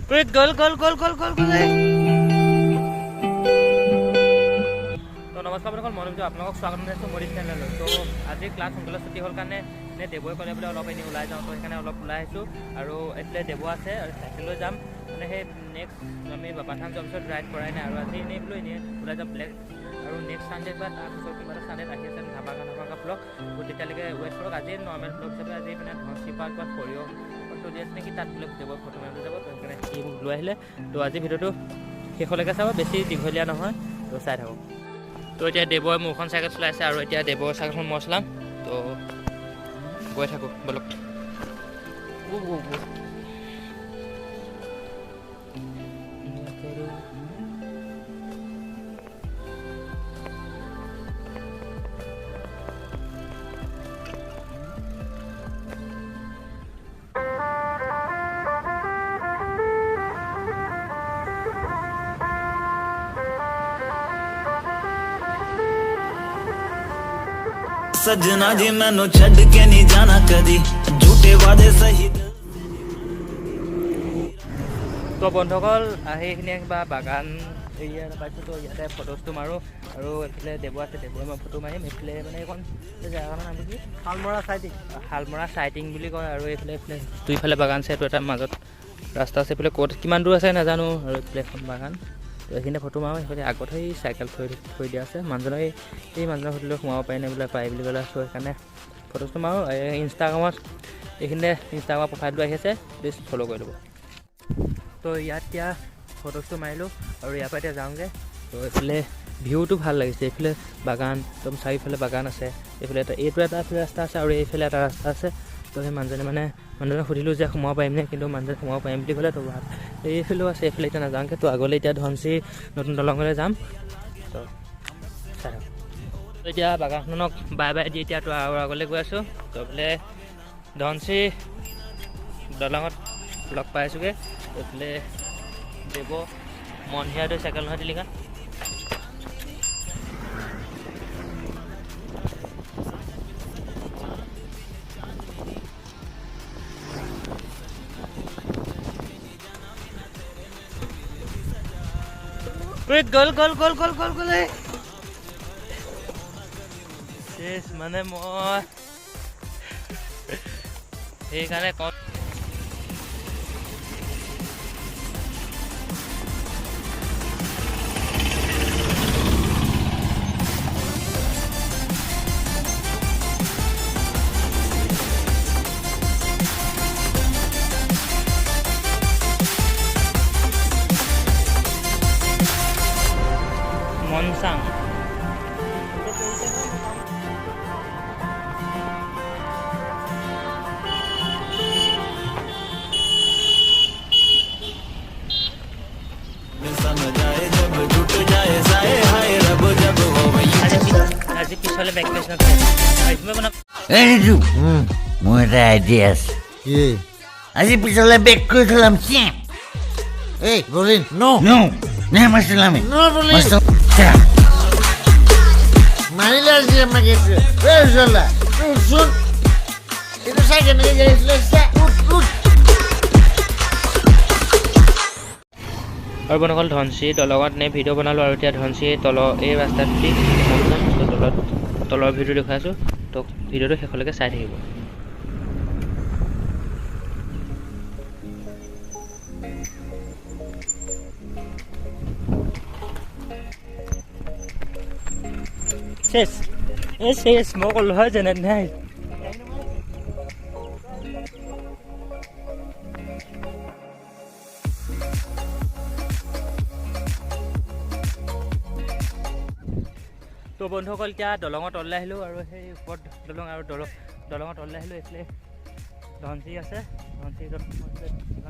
গল গল গল গল গল গল তো নমস্কাৰ বন্ধুসকল মই আপোনালোকক স্বাগতম জনাইছোঁ মোৰ চেনেললৈ। তো আজি ক্লাছ সোনকালে ছুটি হ'ল কাৰণে দেৱই ক'লে বোলে অলপ এনেই ওলাই যাওঁ, তো সেইকাৰণে অলপ ওলাই আহিছোঁ। আৰু এইফালে দেৱ আছে আৰু চাইকেল লৈ যাম, মানে সেই নেক্সট আমি বাবাথান যোৱাৰ পিছত ৰাইড কৰাই নাই, আৰু আজি এনেই বোলো এনেই ওলাই যাম ব্লেক। আৰু নেক্সট ছানডে বা তাৰপিছত কিবা এটা ছানডেত আহি আছে ধাবাকা ব্লগ, তো তেতিয়ালৈকে ৱেইট কৰক। আজি নৰ্মেল ব্লগ হিচাপে আজি মানে ধনশিৰি পাৰ্ক বা সৰিয়হ ফটো দি আছে নেকি, তাত বোলে দেৱৰ ফটো মাৰিবলৈ যাব, তো সেইকাৰণে সি মোক লৈ আহিলে। তো আজি ভিডিঅ'টো শেষলৈকে চাব, বেছি দীঘলীয়া নহয়, তো চাই থাকক। তো এতিয়া দেৱই মোৰখন চাইকেল চলাইছে আৰু এতিয়া দেৱৰ চাইকেলখন মই চলাম, তো গৈ থাকোঁ বলক। सजना जी मैनू छड़ के नहीं जाना कदी झूठे वादे सही। তো বন্ধুসকল আহি এইখিনি কিবা বাগান এৰিয়া পাইছোঁ, তো ইয়াতে ফটোজটো মাৰোঁ। আৰু এইফালে দেৱ আছে, দেৱৰ মই ফটো মাৰিম। এইফালে মানে এইখন জেগাখনৰ নামটো কি, শালমৰা চাইটিং বুলি কয়। আৰু এইফালে দুইফালে বাগান আছে, এইটো এটা মাজত ৰাস্তা আছে, এইফালে ক'ত কিমান দূৰ আছে নাজানো। আৰু এইফালে এখন বাগান, তো এইখিনিতে ফটো মাৰোঁ। সেইফালে আগত সেই চাইকেল থৈ দিয়া আছে। মানুহজনে এই মানুহজনক সুধিলেও সোমাব পাৰি নে বোলে, পাৰি বুলি ক'লে। তো সেইকাৰণে ফটোজটো মাৰোঁ। ইনষ্টাগ্ৰামত এইখিনিতে ইনষ্টাগ্ৰামৰ প্ৰফাইলটো আহি আছে, প্লিজ ফ'ল' কৰি ল'ব। তো ইয়াত এতিয়া ফটোজটো মাৰিলোঁ আৰু ইয়াৰ পৰা এতিয়া যাওঁগৈ। তো এইফালে ভিউটো ভাল লাগিছে, এইফালে বাগান, একদম চাৰিওফালে বাগান আছে। এইফালে এইটো এটা ৰাস্তা আছে আৰু এইফালে এটা ৰাস্তা আছে। তো সেই মানুহজনে সুধিলোঁ যে সোমাব পাৰিমনে, কিন্তু মানুহজনে সোমাব পাৰিম বুলি ক'লে। তো এইফালেও আছে, এইফালে এতিয়া নাযাওঁগৈ। তো আগলৈ এতিয়া ধনশিৰি নতুন দলঙলৈ যাম, তো চাই থাকক। তো এতিয়া বাগানখনক বাই বাই দি এতিয়া তো আৰু আগলৈ গৈ আছোঁ। তো এইফালে ধনশিৰি দলঙত লগ পাই আছোঁগৈ। এইফালে দেৱ মনহিয়ালৈ চাইকেল নহয় টিলিঙা। গল গল গল গল গল গল শেষ, মানে মই সেইকাৰণে কওঁ মনচাং। আজি পিছলে বেক পেজ মোৰ এটা আইডিয়া আছে। আজি পিছলে বেক কৰি থলাম। Hey, Rolin, no. No, নে মাছলামি। No, Rolin. Manila siya mag-ito. Where is Zola? Soon. Ito sa akin, nag-i-let's আৰু বন্ধুসকল ধনশিৰি দলঙত নে ভিডিঅ' বনালোঁ। আৰু এতিয়া ধনশিৰি এই ৰাস্তাটোদি তলৰ ভিডিঅ' দেখুৱাই আছোঁ, তো ভিডিঅ'টো শেষলৈকে চাই থাকিব। শেষ মই ক'লোঁ হয় যেনে নাই। তো বন্ধুসকল এতিয়া দলঙত তললৈ আহিলোঁ, আৰু সেই ওপৰত দলং আৰু দলঙত তললৈ আহিলোঁ। এইফালে ধনশিৰি আছে, ধনশিৰি দলং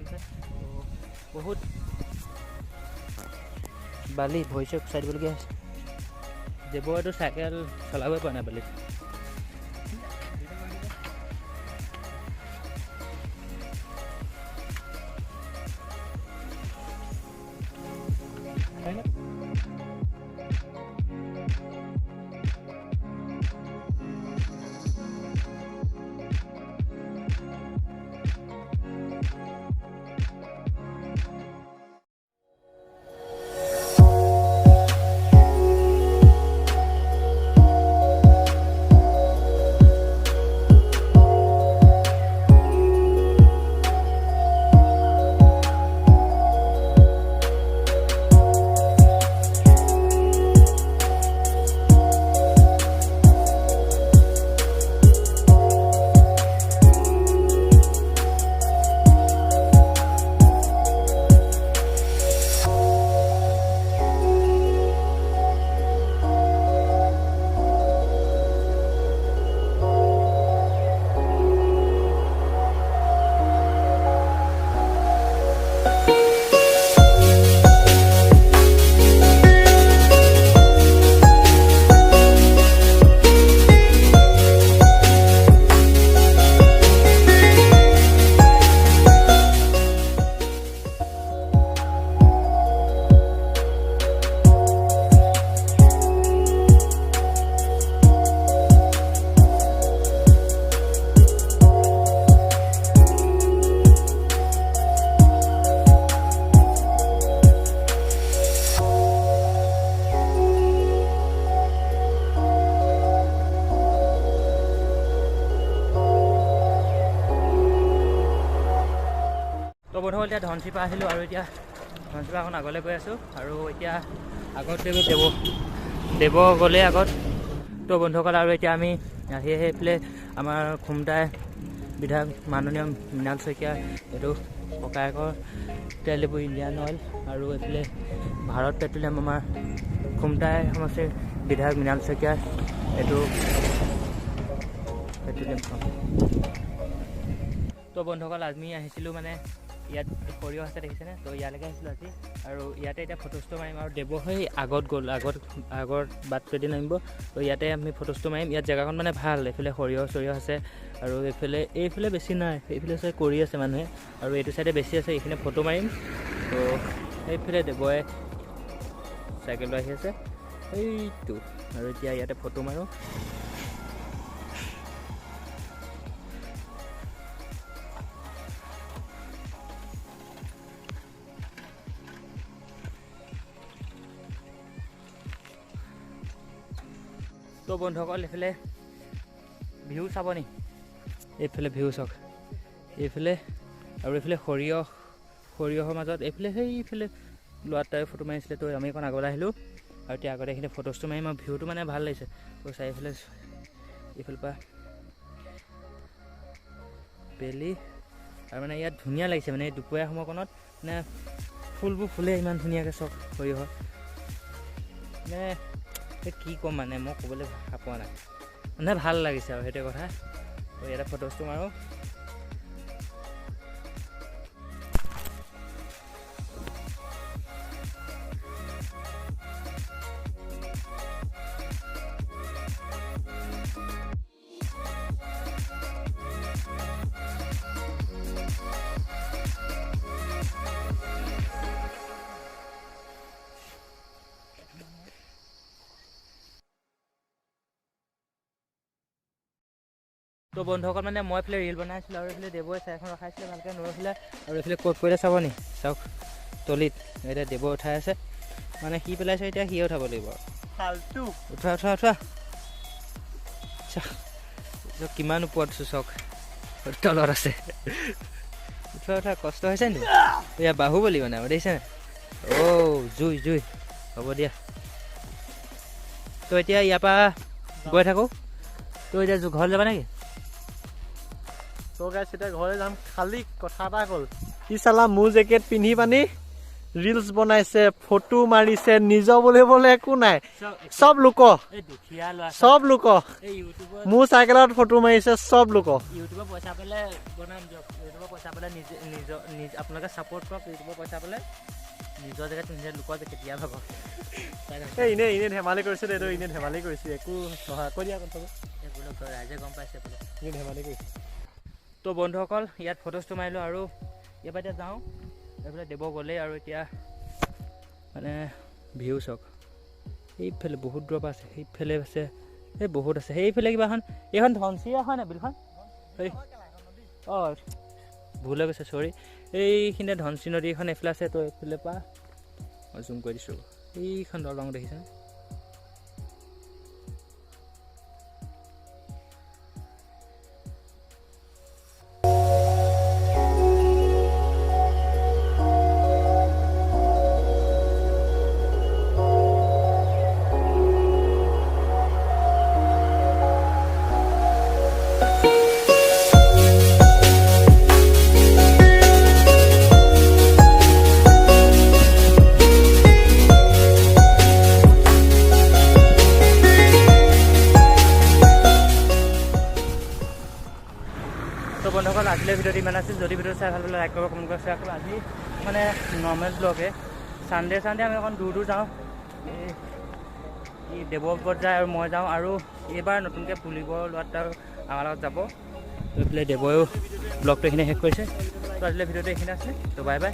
আছে। তো বহুত বালি, ভৰি চৰি চাই দিবলগীয়া হৈছে। দেৱইতো চাইকেল চলাবই পৰা নাই বালিত। বন্ধুসকল এতিয়া ধনশিৰি পৰা আহিলোঁ আৰু এতিয়া ধনশিৰি পৰা এখন আগলৈ গৈ আছোঁ আৰু এতিয়া আগত দেৱ গ'লে আগত তো বন্ধুসকল আৰু এতিয়া আমি আহি পেলাই আমাৰ খুমটাই বিধায়ক মাননীয় মৃণাল শইকীয়া এইটো ককায়েকৰ তেল ডিপু ইণ্ডিয়ান অইল আৰু এইফালে ভাৰত পেট্ৰলিয়াম আমাৰ খুমটাই সমষ্টিৰ বিধায়ক মৃণাল শইকীয়াৰ এইটো পেট্ৰলিয়াম পাম্প। তো বন্ধুসকল আমি আহিছিলোঁ মানে ইয়াত সৰিয়হ আছে দেখিছেনে, তো ইয়ালৈকে আহিছিলোঁ আজি আৰু ইয়াতে এতিয়া ফটোষ্টটো মাৰিম আৰু দেৱ হৈ আগত গ'ল আগত বাটটোৱেদি নামিব। তো ইয়াতে আমি ফটোষ্টটো মাৰিম। ইয়াত জেগাখন মানে ভাল, এইফালে সৰিয়হ আছে আৰু এইফালে বেছি নাই, এইফালে চাই কৰি আছে মানুহে আৰু এইটো চাইডে বেছি আছে, এইখিনি ফটো মাৰিম। তো এইফালে দেৱই চাইকেল লৈ আহি আছে এইটো আৰু এতিয়া ইয়াতে ফটো মাৰোঁ। তো বন্ধুসকল এইফালে ভিউ চাব নি, এইফালে ভিউ চাওক, এইফালে আৰু এইফালে সৰিয়হৰ মাজত সেইফালে ল'ৰা এটাই ফটো মাৰিছিলে। তো আমি অকণ আগলৈ আহিলোঁ আৰু এতিয়া আগতে এইখিনি ফটোজটো মাৰিম আৰু ভিউটো মানে ভাল লাগিছে। তো চাৰিফালে এইফালৰ পৰা বেলি আৰু মানে ইয়াত ধুনীয়া লাগিছে, মানে এই দুপৰীয়া সময়কণত মানে ফুলবোৰ ফুলে ইমান ধুনীয়াকৈ চব সৰিয়হৰ, মানে কি ক'ম মানে মই ক'বলৈ ভাষা পোৱা নাই, মানে ভাল লাগিছে আৰু সেইটোৱে কথা। তো ইয়াতে ফটোজটো মাৰোঁ। তো বন্ধুসকল মানে মই এইফালে ৰিল বনাইছিলোঁ আৰু এইফালে দেৱই চাই এখন ৰখাইছিলে ভালকৈ নৰখিলে আৰু এইফালে ক'ত পৰিলে চাব নি, চাওক তলিত এতিয়া দেৱ উঠাই আছে, মানে সি পেলাইছে এতিয়া সিয়ে উঠাব লাগিব ফাল্টু। উঠোৱা কিমান ওপৰত আছোঁ চাওক, তলত আছে। উঠোৱা কষ্ট হৈছে নি, এয়া বাহুবলি মানে আৰু দেখিছেনে। জুই হ'ব দিয়া। তো এতিয়া ইয়াৰ পৰা গৈ থাকোঁ। তো এতিয়া ঘৰলৈ যাবা নেকি? তো গাইছ এতিয়া ঘৰলৈ যাম, খালি কথা এটা হ'ল ই চালা মোৰ জেকেট পিন্ধি পানি ৰিলছ বনাইছে, ফটো মাৰিছে, নিজৰ বুলিবলৈ একো নাই, চব লোক মোৰ চাইকেলত ফটো মাৰিছে, চব লোক। ইউটিউবৰ পইচা পালে বনাম দিয়ক, ইউটিউবৰ পইচা পালে নিজৰ আপোনালোকে ছাপোৰ্ট কৰক, ইউটিউবৰ পইচা পালে নিজৰ জেগাত নিজে লোকৰ জেকেট দিয়া ভাবক। এনে ধেমালি কৰিছে দে, এনে ধেমালি কৰিছে, একো সহায় কৰি দিয়া কথাটো ৰাইজে গম পাইছে বোলে এনে ধেমালি কৰিছে। তো বন্ধুসকল ইয়াত ফটোজটো মাৰিলোঁ আৰু ইয়াৰ পৰা এতিয়া যাওঁ। এইফালে দেৱ গ'লেই আৰু এতিয়া মানে ভিউ চাওক, এইফালে বহুত দূৰৰ পৰা আছে, সেইফালে আছে বহুত আছে, সেইফালে কিবা এইখন ধনশিৰি হয় নাই বিলখন? ভুল হৈ গৈছে চৰি, এইখিনিতে ধনশিৰি নদী এখন এইফালে আছে। তো এইফালে পৰা মই জুম কৰি দিছোঁ, এইখন দলং দেখিছেনে? তো বন্ধুসকল আজিলৈ ভিডিঅ'টো ইমান আছিল। যদি ভিডিঅ' চাই ভাল পালে লাইক কৰিব, কমেণ্ট কৰিব, শ্বেয়াৰ কৰিব। আজি মানে নৰ্মেল ব্লগে চানডে আমি অকণ দূৰ যাওঁ, এই দেৱব্ৰত যায় আৰু মই যাওঁ আৰু এইবাৰ নতুনকৈ পুলিব লোৱাত আৰু আমাৰ লগত যাব। তো এইফালে দেৱয়েও ব্লগটো এইখিনি শেষ কৰিছে। তো আজিলৈ ভিডিঅ'টো এইখিনি আছিলে। তো বাই বাই।